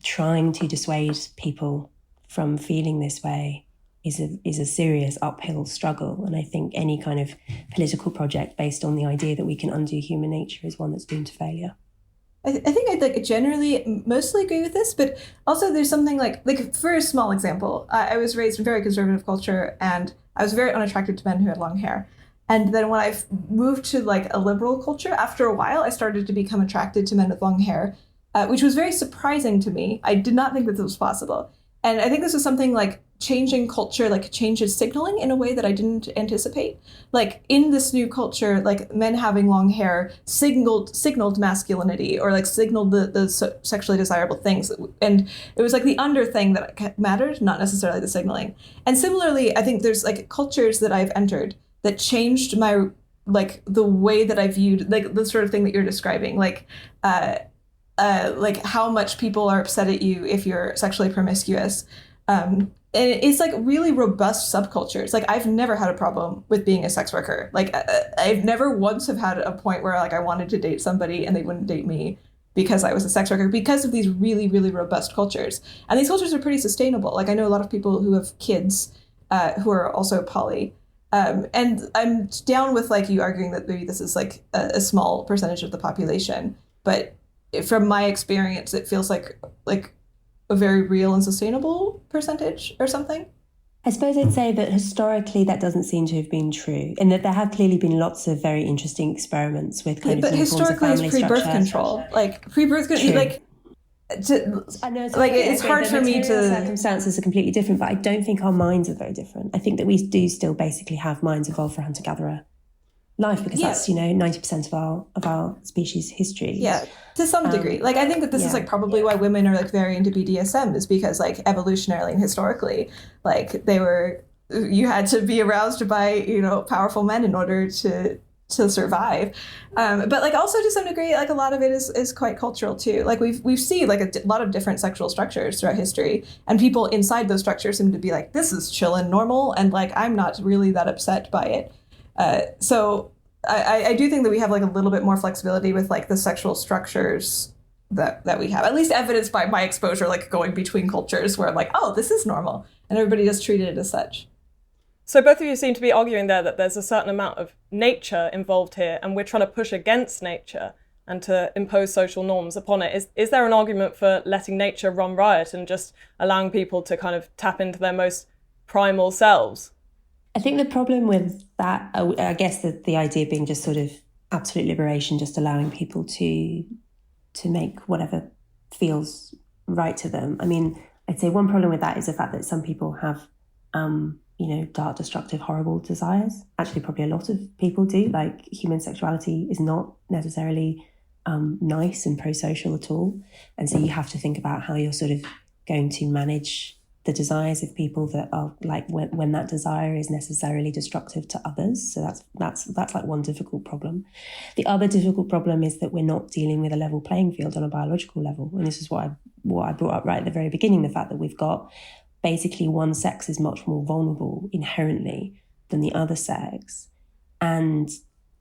Trying to dissuade people from feeling this way is a serious uphill struggle. And I think any kind of political project based on the idea that we can undo human nature is one that's doomed to failure. I think I'd like generally mostly agree with this, but also there's something like for a small example, I was raised in very conservative culture and I was very unattracted to men who had long hair. And then when I moved to like a liberal culture, after a while, I started to become attracted to men with long hair, which was very surprising to me. I did not think that this was possible. And I think this is something like changing culture, like changes signaling in a way that I didn't anticipate. Like in this new culture, like men having long hair signaled masculinity, or like signaled the sexually desirable things. And it was like the under thing that mattered, not necessarily the signaling. And similarly, I think there's like cultures that I've entered that changed my, like the way that I viewed like the sort of thing that you're describing, like how much people are upset at you if you're sexually promiscuous. And it's like really robust subcultures. Like I've never had a problem with being a sex worker. Like I've never once have had a point where like I wanted to date somebody and they wouldn't date me because I was a sex worker, because of these really, really robust cultures. And these cultures are pretty sustainable. Like I know a lot of people who have kids who are also poly. And I'm down with like you arguing that maybe this is like a small percentage of the population. But from my experience, it feels like a very real and sustainable percentage or something. I suppose I'd say that historically that doesn't seem to have been true, in that there have clearly been lots of very interesting experiments with kind of new forms of family historically, it's pre-birth structure. control. Like pre-birth control, like I know it's hard for me to. Circumstances are completely different, but I don't think our minds are very different. I think that we do still basically have minds evolved for hunter-gatherer life, because that's 90% of our species history. Yeah, to some degree. Like I think that this is like probably why women are like very into BDSM, is because like evolutionarily and historically, like you had to be aroused by powerful men in order to survive. But like also to some degree, like a lot of it is quite cultural too. Like we've seen like a lot of different sexual structures throughout history, and people inside those structures seem to be like, this is chill and normal, and like I'm not really that upset by it. So I do think that we have like a little bit more flexibility with like the sexual structures that we have, at least evidenced by my exposure, like going between cultures where I'm like, oh, this is normal, and everybody just treated it as such. So both of you seem to be arguing there that there's a certain amount of nature involved here, and we're trying to push against nature and to impose social norms upon it. Is there an argument for letting nature run riot and just allowing people to kind of tap into their most primal selves? I think the problem with that, I guess that the idea being just sort of absolute liberation, just allowing people to make whatever feels right to them. I mean, I'd say one problem with that is the fact that some people have, dark, destructive, horrible desires. Actually, probably a lot of people do. Like human sexuality is not necessarily nice and pro-social at all. And so you have to think about how you're sort of going to manage the desires of people that are like when that desire is necessarily destructive to others. So that's like one difficult problem. The other difficult problem is that we're not dealing with a level playing field on a biological level. And this is what I brought up right at the very beginning, the fact that we've got basically one sex is much more vulnerable inherently than the other sex. And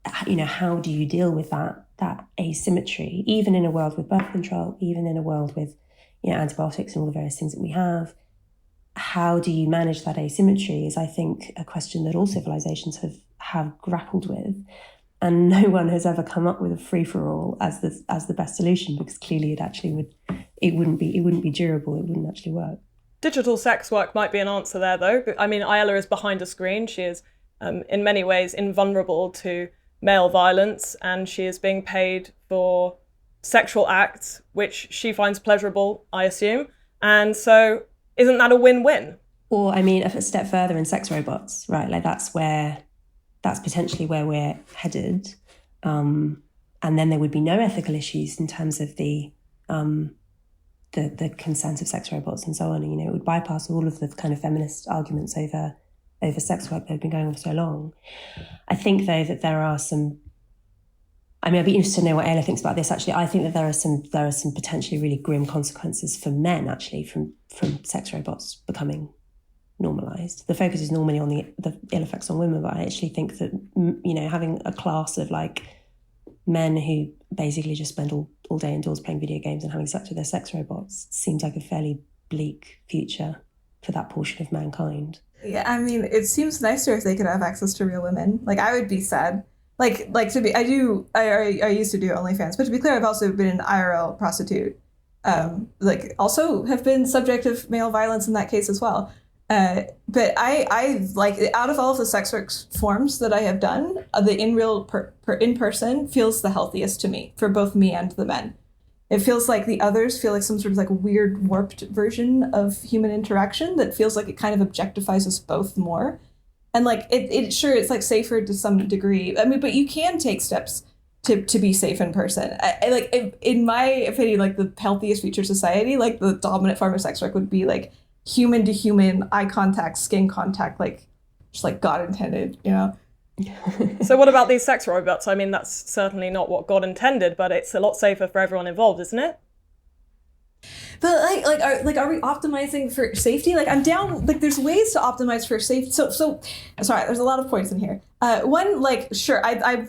how do you deal with that asymmetry, even in a world with birth control, even in a world with antibiotics and all the various things that we have? How do you manage that asymmetry is, I think, a question that all civilizations have grappled with, and no one has ever come up with a free-for-all as the best solution, because clearly it wouldn't be durable. It wouldn't actually work. Digital sex work might be an answer there, though. I mean, Aella is behind a screen. She is, in many ways, invulnerable to male violence, and she is being paid for sexual acts which she finds pleasurable, I assume. And so isn't that a win-win? Or, I mean, a step further in sex robots, right? Like that's potentially where we're headed. And then there would be no ethical issues in terms of the consent of sex robots and so on. And, it would bypass all of the kind of feminist arguments over sex work that have been going on for so long. I think, though, that there are some... I mean, I'd be interested to know what Aella thinks about this, actually. I think that there are some potentially really grim consequences for men, actually, from sex robots becoming normalised. The focus is normally on the ill effects on women, but I actually think that, having a class of, like, men who basically just spend all day indoors playing video games and having sex with their sex robots seems like a fairly bleak future for that portion of mankind. Yeah, I mean, it seems nicer if they could have access to real women. Like, I would be sad. Like to be, I used to do OnlyFans, but to be clear, I've also been an IRL prostitute. Also have been subject of male violence in that case as well. But I like, out of all of the sex work forms that I have done, the in person feels the healthiest to me for both me and the men. It feels like the others feel like some sort of like weird warped version of human interaction that feels like it kind of objectifies us both more. And like it's like safer to some degree. I mean, but you can take steps to be safe in person. I like in my opinion, like the healthiest future society, like the dominant form of sex work would be like human to human, eye contact, skin contact, like just like God intended, you know? So what about these sex robots? I mean, that's certainly not what God intended, but it's a lot safer for everyone involved, isn't it? But are we optimizing for safety? Like I'm down. Like there's ways to optimize for safety. So sorry. There's a lot of points in here. One, like sure, I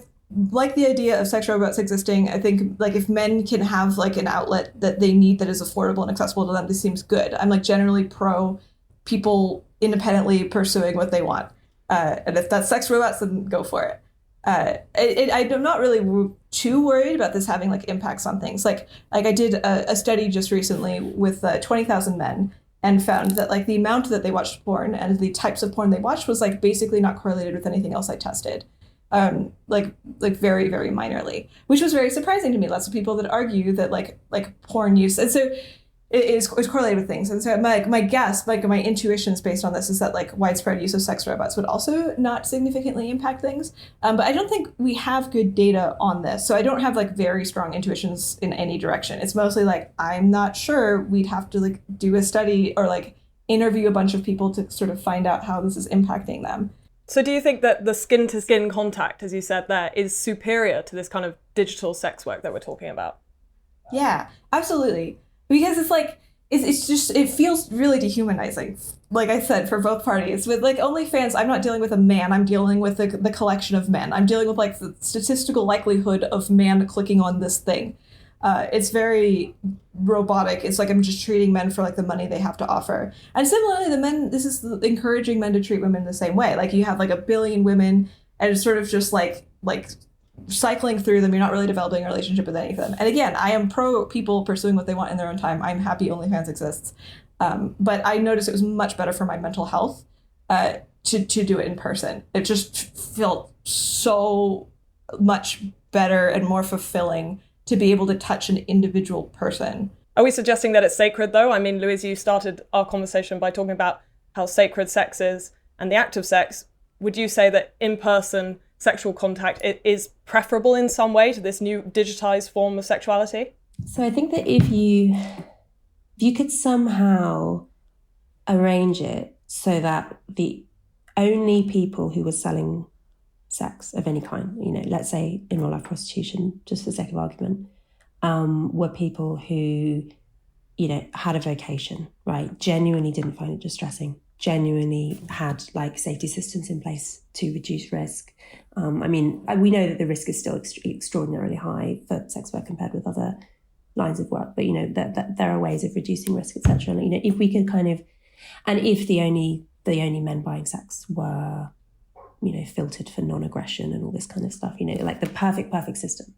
like the idea of sex robots existing. I think like if men can have like an outlet that they need that is affordable and accessible to them, this seems good. I'm like generally pro people independently pursuing what they want. And if that's sex robots, then go for it. I'm not really too worried about this having like impacts on things. Like I did a study just recently with 20,000 men and found that like the amount that they watched porn and the types of porn they watched was like basically not correlated with anything else I tested. Like very, very minorly, which was very surprising to me. Lots of people that argue that like porn use, and so it is correlated with things. And so my guess, like my intuitions based on this is that like widespread use of sex robots would also not significantly impact things. But I don't think we have good data on this. So I don't have like very strong intuitions in any direction. It's mostly like, I'm not sure. We'd have to like do a study or like interview a bunch of people to sort of find out how this is impacting them. So do you think that the skin to skin contact, as you said there, is superior to this kind of digital sex work that we're talking about? Yeah, absolutely. Because it's like, it's just, it feels really dehumanizing. Like I said, for both parties. With like OnlyFans, I'm not dealing with a man, I'm dealing with the collection of men. I'm dealing with like the statistical likelihood of man clicking on this thing. It's very robotic. It's like I'm just treating men for like the money they have to offer. And similarly, the men, this is encouraging men to treat women the same way. Like you have like 1 billion women and it's sort of just like cycling through them. You're not really developing a relationship with any of them. And again, I am pro people pursuing what they want in their own time. I'm happy OnlyFans exists. But I noticed it was much better for my mental health to do it in person. It just felt so much better and more fulfilling to be able to touch an individual person. Are we suggesting that it's sacred though? I mean, Louise, you started our conversation by talking about how sacred sex is and the act of sex. Would you say that in-person sexual contact is preferable in some way to this new digitized form of sexuality? So I think that if you could somehow arrange it so that the only people who were selling sex of any kind, you know, let's say in real life prostitution, just for the sake of argument, were people who, you know, had a vocation, right? Genuinely didn't find it distressing, genuinely had like safety systems in place to reduce risk. I mean, we know that the risk is still extraordinarily high for sex work compared with other lines of work, but you know that there are ways of reducing risk, etc. And you know, if we could kind of, and if the only men buying sex were, you know, filtered for non-aggression and all this kind of stuff, you know, like the perfect system,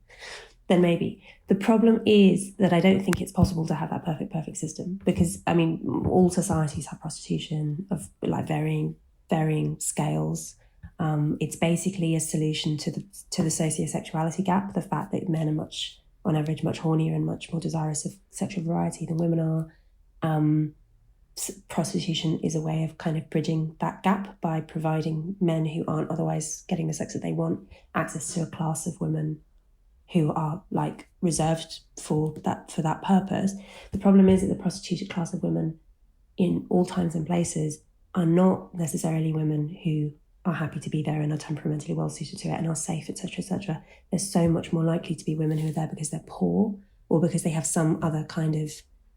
then maybe. The problem is that I don't think it's possible to have that perfect system because, I mean, all societies have prostitution of like varying scales. It's basically a solution to the sociosexuality gap, the fact that men are on average much hornier and much more desirous of sexual variety than women are. Prostitution is a way of kind of bridging that gap by providing men who aren't otherwise getting the sex that they want access to a class of women who are like reserved for that purpose. The problem is that the prostituted class of women in all times and places are not necessarily women who are happy to be there and are temperamentally well suited to it and are safe, etc., etc. They're so much more likely to be women who are there because they're poor or because they have some other kind of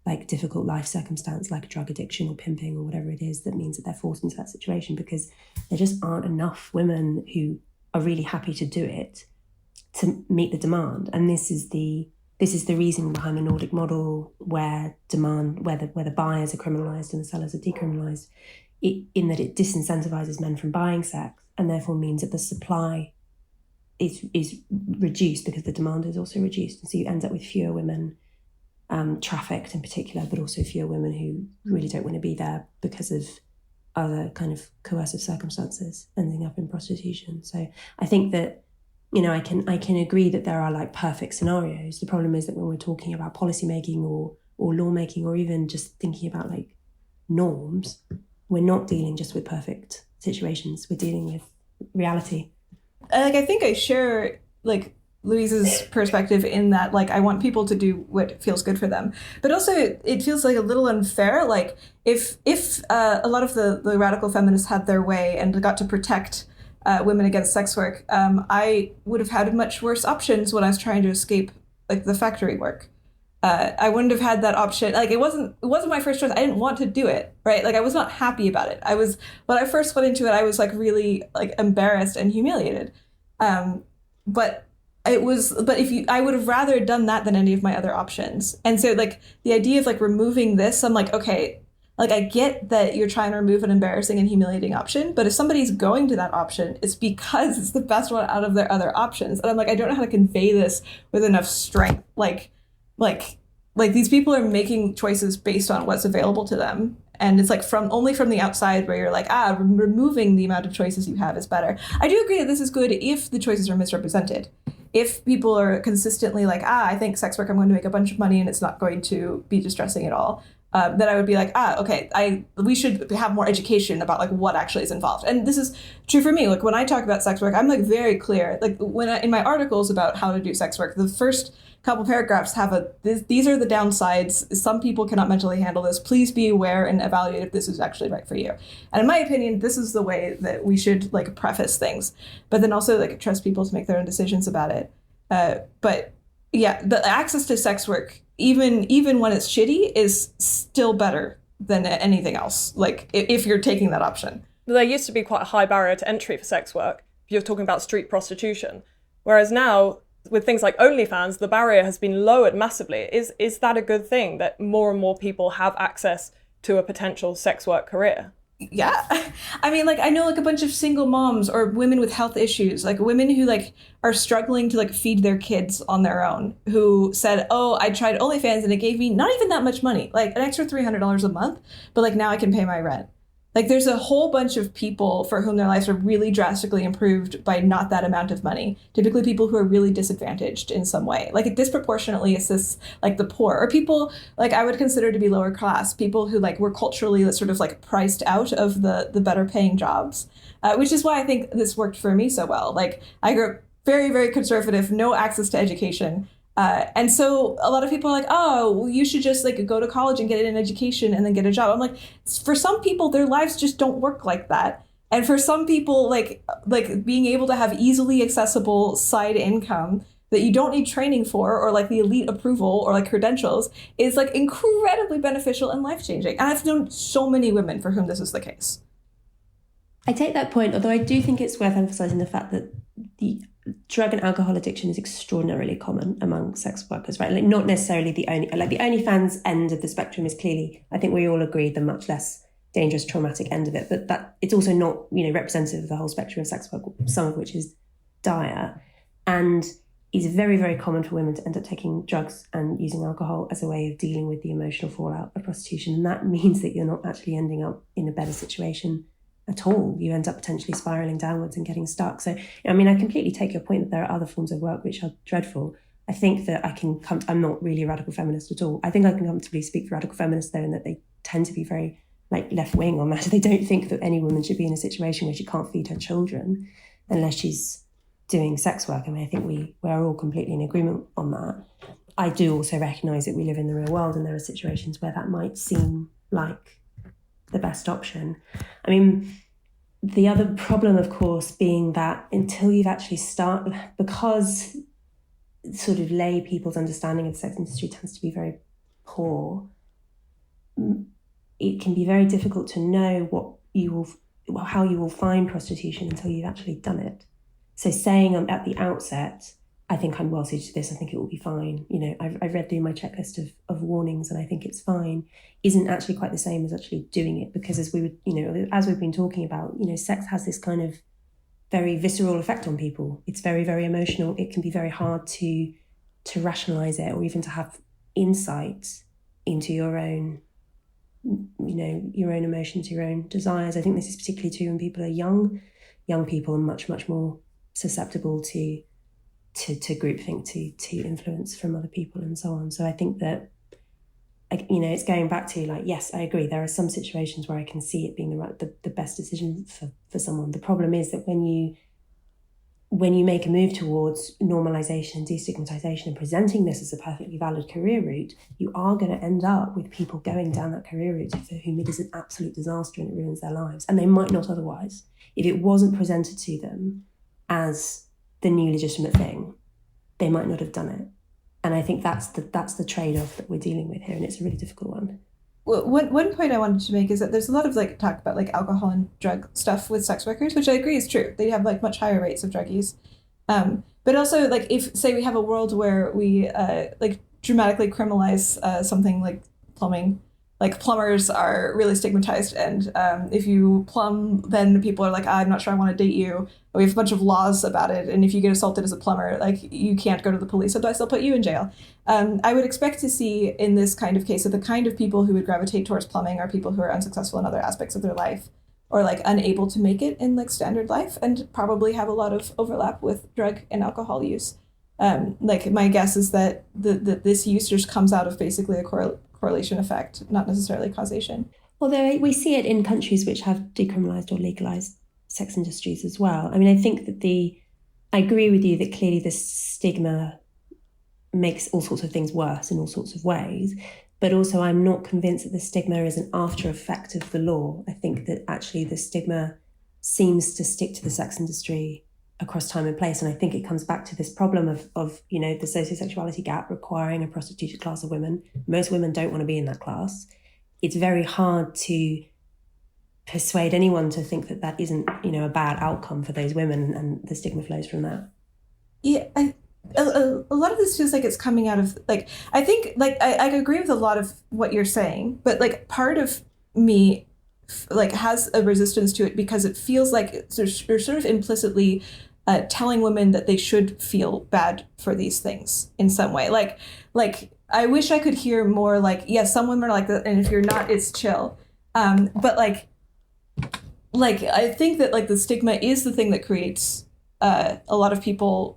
like difficult life circumstance, like drug addiction or pimping or whatever it is, that means that they're forced into that situation because there just aren't enough women who are really happy to do it to meet the demand. And this is the reason behind the Nordic model where the buyers are criminalized and the sellers are decriminalized, in that it disincentivizes men from buying sex and therefore means that the supply is reduced because the demand is also reduced. And so you end up with fewer women trafficked in particular, but also fewer women who really don't want to be there because of other kind of coercive circumstances ending up in prostitution. So I think that I can agree that there are like perfect scenarios. The problem is that when we're talking about policy making or lawmaking, or even just thinking about like norms, we're not dealing just with perfect situations. We're dealing with reality. I think I share like Louise's perspective in that, like, I want people to do what feels good for them, but also it feels like a little unfair. Like if a lot of the radical feminists had their way and got to protect women against sex work, I would have had much worse options when I was trying to escape like the factory work. I wouldn't have had that option. Like it wasn't my first choice. I didn't want to do it, right? Like I was not happy about it. When I first went into it, I was like really like embarrassed and humiliated. But I would have rather done that than any of my other options. And so like the idea of like removing this, I'm like, okay, like I get that you're trying to remove an embarrassing and humiliating option, but if somebody's going to that option, it's because it's the best one out of their other options. And I'm like, I don't know how to convey this with enough strength. Like these people are making choices based on what's available to them. And it's like only from the outside where you're like, removing the amount of choices you have is better. I do agree that this is good if the choices are misrepresented. If people are consistently like, I think sex work, I'm going to make a bunch of money and it's not going to be distressing at all, then I would be like, okay, we should have more education about like what actually is involved. And this is true for me. Like when I talk about sex work, I'm like very clear. Like in my articles about how to do sex work, the first couple paragraphs have these are the downsides. Some people cannot mentally handle this. Please be aware and evaluate if this is actually right for you. And in my opinion, this is the way that we should like preface things, but then also like trust people to make their own decisions about it. But yeah, the access to sex work, even when it's shitty, is still better than anything else. Like if you're taking that option. There used to be quite a high barrier to entry for sex work. If you're talking about street prostitution, whereas now, with things like OnlyFans, the barrier has been lowered massively. Is that a good thing, that more and more people have access to a potential sex work career? Yeah. I mean, like, I know like a bunch of single moms or women with health issues, like women who like are struggling to like feed their kids on their own, who said, I tried OnlyFans and it gave me not even that much money, like an extra $300 a month, but like now I can pay my rent. Like there's a whole bunch of people for whom their lives are really drastically improved by not that amount of money. Typically people who are really disadvantaged in some way. Like it disproportionately assists like the poor, or people like I would consider to be lower class, people who like were culturally sort of like priced out of the better paying jobs, which is why I think this worked for me so well. Like I grew up very, very conservative, no access to education. And so a lot of people are like, well, you should just like go to college and get an education and then get a job. I'm like, for some people, their lives just don't work like that. And for some people, like being able to have easily accessible side income that you don't need training for, or like the elite approval or like credentials, is like incredibly beneficial and life-changing. And I've known so many women for whom this is the case. I take that point, although I do think it's worth emphasizing the fact that the drug and alcohol addiction is extraordinarily common among sex workers, right? Like not necessarily the OnlyFans end of the spectrum is clearly, I think we all agree, the much less dangerous, traumatic end of it, but that it's also not, representative of the whole spectrum of sex work, some of which is dire, and is very, very common for women to end up taking drugs and using alcohol as a way of dealing with the emotional fallout of prostitution. And that means that you're not actually ending up in a better situation at all. You end up potentially spiraling downwards and getting stuck. So, I mean, I completely take your point that there are other forms of work which are dreadful. I think that I'm not really a radical feminist at all. I think I can comfortably speak for radical feminists though, in that they tend to be very like left wing on that. They don't think that any woman should be in a situation where she can't feed her children unless she's doing sex work. I mean, I think we're all completely in agreement on that. I do also recognise that we live in the real world and there are situations where that might seem like the best option. I mean, the other problem, of course, being that until you've actually because sort of lay people's understanding of the sex industry tends to be very poor, it can be very difficult to know how you will find prostitution until you've actually done it. So saying at the outset, I think I'm well suited to this, I think it will be fine. I've read through my checklist of warnings and I think it's fine, isn't actually quite the same as actually doing it. Because as we've been talking about, sex has this kind of very visceral effect on people. It's very, very emotional. It can be very hard to rationalize it or even to have insight into your own, your own emotions, your own desires. I think this is particularly true when people are young. Young people are much, much more susceptible to to groupthink, to influence from other people and so on. So I think that, you know, it's going back to like, yes, I agree. There are some situations where I can see it being the best decision for someone. The problem is that when you make a move towards normalization and destigmatization and presenting this as a perfectly valid career route, you are going to end up with people going down that career route for whom it is an absolute disaster and it ruins their lives. And they might not otherwise, if it wasn't presented to them as the new legitimate thing, they might not have done it. And I think that's the trade-off that we're dealing with here, and it's a really difficult one. Well, one point I wanted to make is that there's a lot of like talk about like alcohol and drug stuff with sex workers, which I agree is true. They have like much higher rates of drug use. But also like if say we have a world where we like dramatically criminalize something like plumbing, like plumbers are really stigmatized, and if you plumb, then people are like, I'm not sure I want to date you. We have a bunch of laws about it, and if you get assaulted as a plumber, like you can't go to the police, otherwise they'll put you in jail. I would expect to see in this kind of case that the kind of people who would gravitate towards plumbing are people who are unsuccessful in other aspects of their life, or like unable to make it in like standard life, and probably have a lot of overlap with drug and alcohol use. Like my guess is that this use just comes out of basically a correlation effect, not necessarily causation. Although we see it in countries which have decriminalised or legalised sex industries as well. I mean, I think that I agree with you that clearly the stigma makes all sorts of things worse in all sorts of ways, but also I'm not convinced that the stigma is an after effect of the law. I think that actually the stigma seems to stick to the sex industry across time and place, and I think it comes back to this problem of you know, the sociosexuality gap requiring a prostituted class of women. Most women don't want to be in that class. It's very hard to persuade anyone to think that isn't, you know, a bad outcome for those women, and the stigma flows from that. Yeah, a lot of this feels like it's coming out of like, I think like I agree with a lot of what you're saying, but like part of me like has a resistance to it because it feels like you're sort of implicitly telling women that they should feel bad for these things in some way. Like I wish I could hear more like, yes, some women are like that, and if you're not, it's chill. But like I think that like the stigma is the thing that creates a lot of people's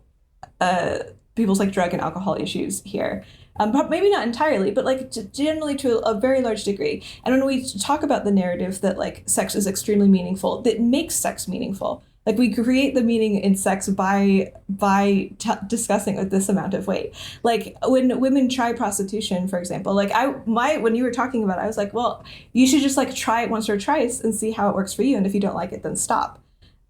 like drug and alcohol issues here. But maybe not entirely, but like generally to a very large degree. And when we talk about the narrative that like sex is extremely meaningful, that makes sex meaningful. Like we create the meaning in sex by discussing with this amount of weight. Like when women try prostitution, for example, like when you were talking about it, I was like, well, you should just like try it once or twice and see how it works for you. And if you don't like it, then stop.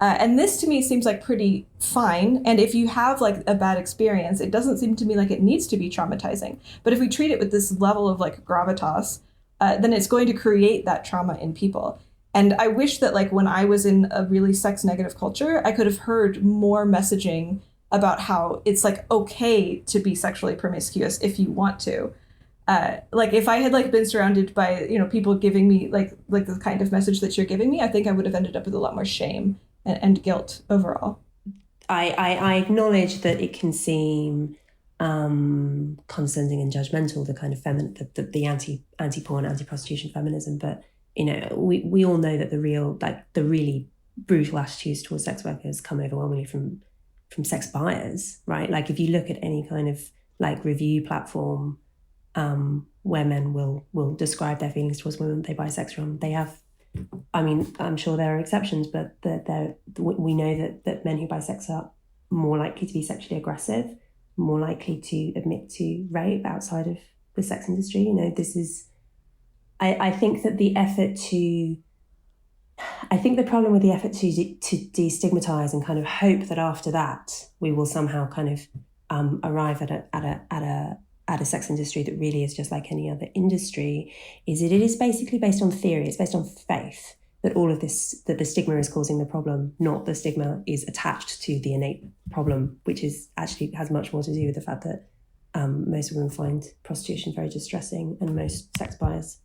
And this to me seems like pretty fine. And if you have like a bad experience, it doesn't seem to me like it needs to be traumatizing. But if we treat it with this level of like gravitas, then it's going to create that trauma in people. And I wish that like when I was in a really sex negative culture, I could have heard more messaging about how it's like okay to be sexually promiscuous if you want to. Like if I had like been surrounded by, you know, people giving me like the kind of message that you're giving me, I think I would have ended up with a lot more shame and guilt overall. I acknowledge that it can seem condescending and judgmental, the kind of the anti-porn, anti-prostitution feminism, but you know, we all know that the really brutal attitudes towards sex workers come overwhelmingly from sex buyers, right? Like if you look at any kind of like review platform where men will describe their feelings towards women they buy sex from, they have, I mean, I'm sure there are exceptions, but we know that men who buy sex are more likely to be sexually aggressive, more likely to admit to rape outside of the sex industry. You know, this is, I think that the problem with the effort to destigmatize and kind of hope that after that we will somehow kind of arrive at a sex industry that really is just like any other industry is that it is basically based on theory. It's based on faith that all of this, that the stigma is causing the problem, not the stigma is attached to the innate problem, which is actually has much more to do with the fact that most women find prostitution very distressing, and most sex buyers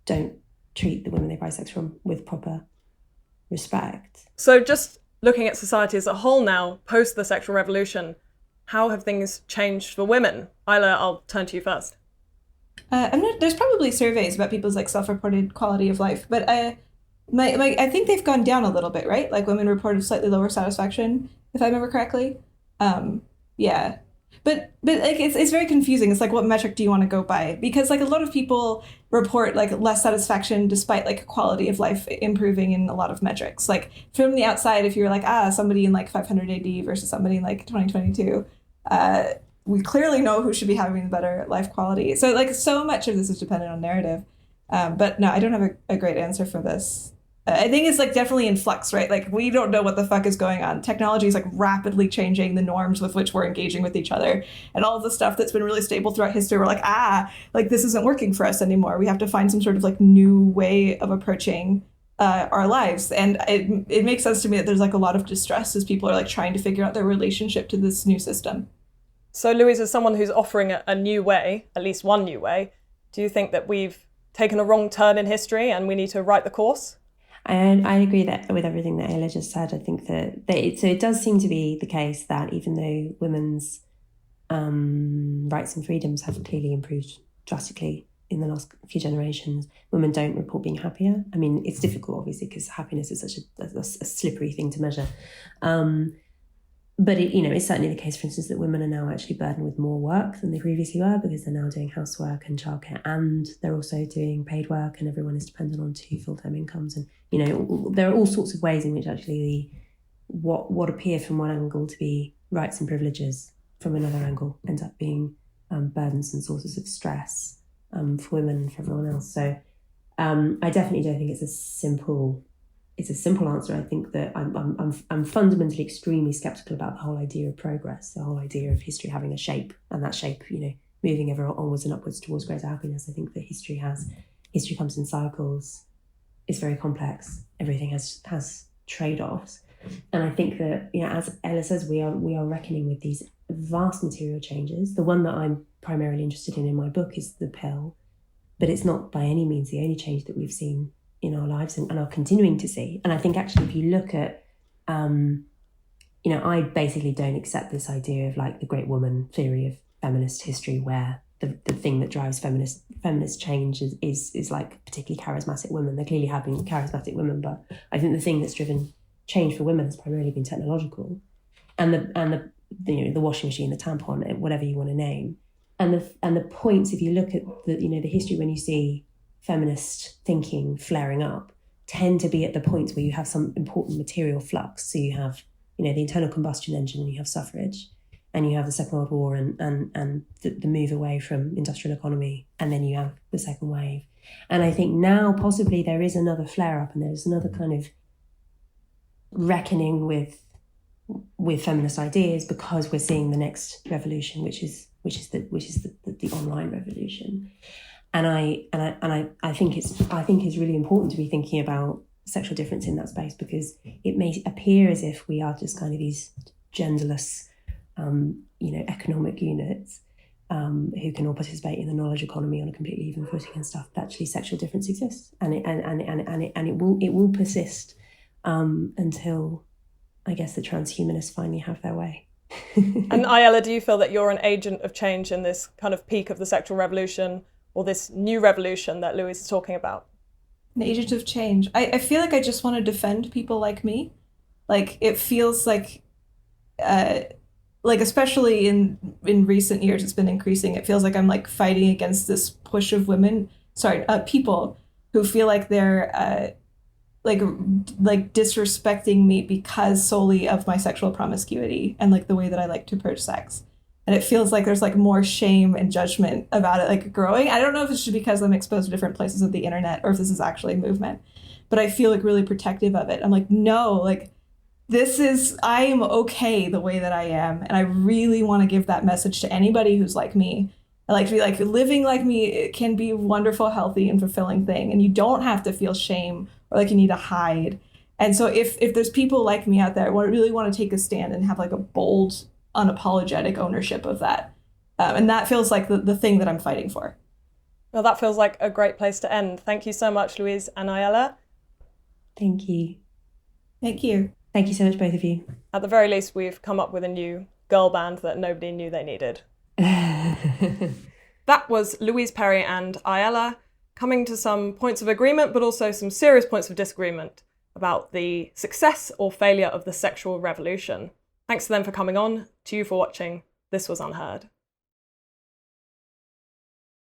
don't treat the women they buy sex from with proper respect. So just looking at society as a whole now, post the sexual revolution, how have things changed for women? Aella, I'll turn to you first. There's probably surveys about people's like self-reported quality of life, but I think they've gone down a little bit, right? Like women reported slightly lower satisfaction, if I remember correctly. Yeah. But like it's very confusing. It's like, what metric do you want to go by? Because like a lot of people report like less satisfaction despite like quality of life improving in a lot of metrics. Like from the outside, if you're like, somebody in like 500 AD versus somebody in like 2022, we clearly know who should be having the better life quality. So like so much of this is dependent on narrative. But no, I don't have a great answer for this. I think it's like definitely in flux, right? Like we don't know what the fuck is going on. Technology is like rapidly changing the norms with which we're engaging with each other. And all of the stuff that's been really stable throughout history, we're like, like this isn't working for us anymore. We have to find some sort of like new way of approaching our lives. And it makes sense to me that there's like a lot of distress as people are like trying to figure out their relationship to this new system. So Louise, as someone who's offering a new way, at least one new way, do you think that we've taken a wrong turn in history and we need to right the course? I agree that with everything that Aella just said. I think so it does seem to be the case that even though women's rights and freedoms have clearly improved drastically in the last few generations, women don't report being happier. I mean, it's difficult, obviously, because happiness is such a slippery thing to measure. But it's certainly the case, for instance, that women are now actually burdened with more work than they previously were because they're now doing housework and childcare, and they're also doing paid work, and everyone is dependent on two full-time incomes. And there are all sorts of ways in which actually what appear from one angle to be rights and privileges from another angle end up being burdens and sources of stress for women and for everyone else. So I definitely don't think it's a simple answer. I think that I'm fundamentally extremely skeptical about the whole idea of progress, the whole idea of history having a shape, and that shape, moving everyone onwards and upwards towards greater happiness. I think that history comes in cycles. It's very complex. Everything has trade-offs, and I think that as Ella says, we are reckoning with these vast material changes. The one that I'm primarily interested in my book is the pill, but it's not by any means the only change that we've seen in our lives and are continuing to see. And I think actually if you look at, I basically don't accept this idea of like the great woman theory of feminist history where the thing that drives feminist change is like particularly charismatic women. There clearly have been charismatic women, but I think the thing that's driven change for women has primarily been technological, and the washing machine, the tampon, whatever you want to name. And the points, if you look at the history when you see feminist thinking flaring up, tend to be at the points where you have some important material flux. So you have, the internal combustion engine, and you have suffrage, and you have the Second World War and the move away from industrial economy, and then you have the second wave. And I think now possibly there is another flare up, and there's another kind of reckoning with feminist ideas, because we're seeing the next revolution, which is the online revolution. And I think it's really important to be thinking about sexual difference in that space, because it may appear as if we are just kind of these genderless, economic units who can all participate in the knowledge economy on a completely even footing and stuff. But actually, sexual difference exists, and it will persist until, I guess, the transhumanists finally have their way. And Aella, do you feel that you're an agent of change in this kind of peak of the sexual revolution, or this new revolution that Louise is talking about? An agent of change. I feel like I just want to defend people like me. Like it feels like especially in recent years, it's been increasing. It feels like I'm like fighting against this push of people who feel like they're like disrespecting me because solely of my sexual promiscuity and like the way that I like to approach sex. And it feels like there's like more shame and judgment about it like growing. I don't know if it's just because I'm exposed to different places of the internet or if this is actually a movement, but I feel like really protective of it. I'm like, no, like I am okay the way that I am. And I really want to give that message to anybody who's like me. I like to be like, living like me, it can be a wonderful, healthy, and fulfilling thing. And you don't have to feel shame or like you need to hide. And so if there's people like me out there who really want to take a stand and have like a bold, unapologetic ownership of that. And that feels like the thing that I'm fighting for. Well, that feels like a great place to end. Thank you so much, Louise and Aella. Thank you. Thank you. Thank you so much, both of you. At the very least, we've come up with a new girl band that nobody knew they needed. That was Louise Perry and Aella coming to some points of agreement, but also some serious points of disagreement about the success or failure of the sexual revolution. Thanks to them for coming on, to you for watching. This was UnHerd.